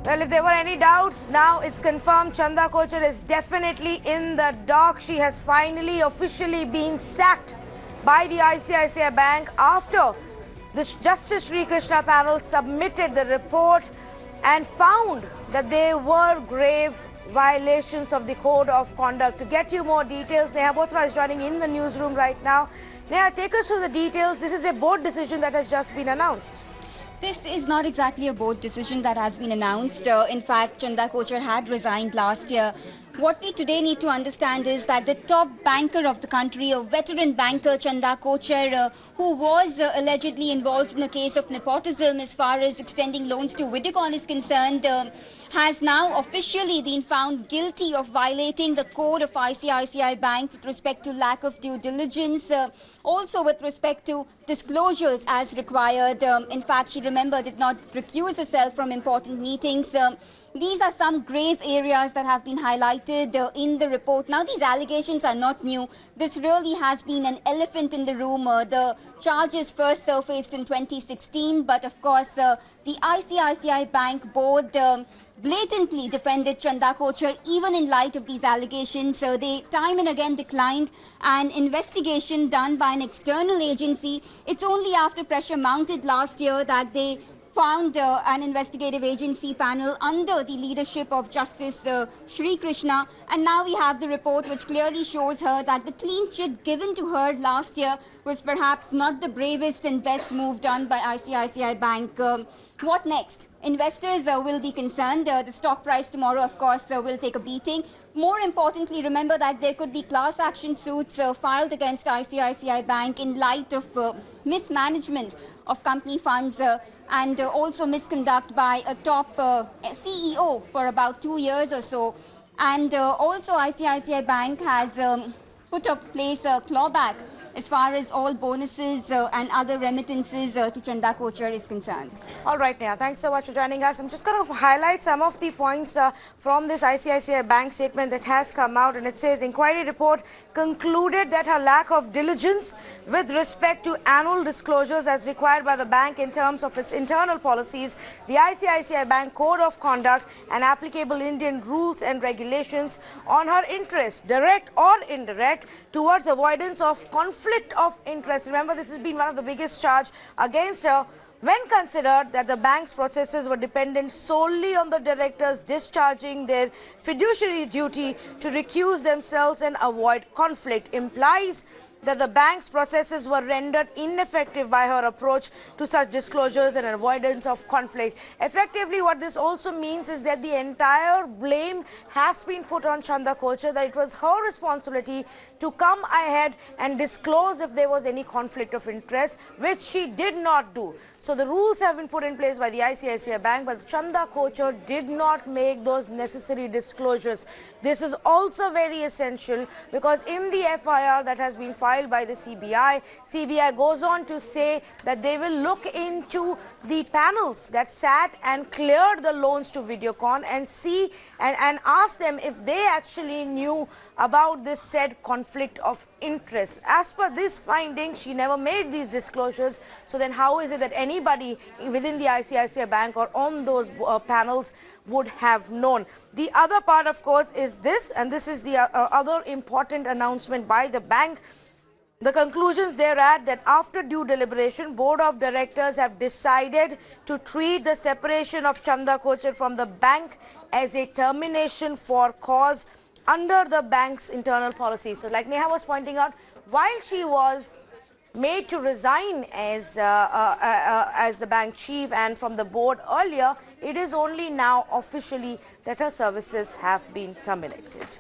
Well, if there were any doubts, now it's confirmed Chanda Kochhar is definitely in the dock. She has finally officially been sacked by the ICICI Bank after the Justice Sri Krishna panel submitted the report and found that there were grave violations of the code of conduct. To get you more details, Neha Bothra is joining in the newsroom right now. Neha, take us through the details. This is a board decision that has just been announced. This is not exactly a board decision that has been announced. In fact, Chanda Kochhar had resigned last year. What we today need to understand is that the top banker of the country, a veteran banker, Chanda Kochhar, who was allegedly involved in a case of nepotism as far as extending loans to Videocon is concerned, has now officially been found guilty of violating the code of ICICI Bank with respect to lack of due diligence, also with respect to disclosures as required. In fact, she, remember, did not recuse herself from important meetings. These are some grave areas that have been highlighted in the report. Now, these allegations are not new. This really has been an elephant in the room. The charges first surfaced in 2016, but of course, the ICICI Bank board blatantly defended Chanda Kochhar even in light of these allegations. They time and again declined an investigation done by an external agency. It's only after pressure mounted last year that they found an investigative agency panel under the leadership of Justice Sri Krishna, and now we have the report which clearly shows her that the clean chit given to her last year was perhaps not the bravest and best move done by ICICI Bank. What next? Investors will be concerned. The stock price tomorrow, of course, will take a beating. More importantly, remember that there could be class action suits filed against ICICI Bank in light of mismanagement of company funds and also misconduct by a top CEO for about 2 years or so. And also ICICI Bank has put in place a clawback as far as all bonuses and other remittances to Chanda Kochhar is concerned. All right, Neha, thanks so much for joining us. I'm just going to highlight some of the points from this ICICI Bank statement that has come out, and it says inquiry report concluded that her lack of diligence with respect to annual disclosures as required by the bank in terms of its internal policies, the ICICI Bank Code of Conduct and applicable Indian rules and regulations on her interest, direct or indirect, towards avoidance of conflict of interest. Remember, this has been one of the biggest charge against her when considered that the bank's processes were dependent solely on the directors discharging their fiduciary duty to recuse themselves and avoid conflict. Implies that the bank's processes were rendered ineffective by her approach to such disclosures and avoidance of conflict. Effectively, what this also means is that the entire blame has been put on Chanda Kochhar, that it was her responsibility to come ahead and disclose if there was any conflict of interest, which she did not do. So the rules have been put in place by the ICICI Bank, but Chanda Kochhar did not make those necessary disclosures. This is also very essential because in the FIR that has been filed by the CBI goes on to say that they will look into the panels that sat and cleared the loans to Videocon and see and ask them if they actually knew about this said conflict of interest. As per this finding, she never made these disclosures. So then how is it that anybody within the ICICI Bank or on those panels would have known? The other part, of course, is this, and this is the other important announcement by the bank. The conclusions thereat that after due deliberation, Board of Directors have decided to treat the separation of Chanda Kochhar from the bank as a termination for cause under the bank's internal policy. So like Neha was pointing out, while she was made to resign as the bank chief and from the board earlier, it is only now officially that her services have been terminated.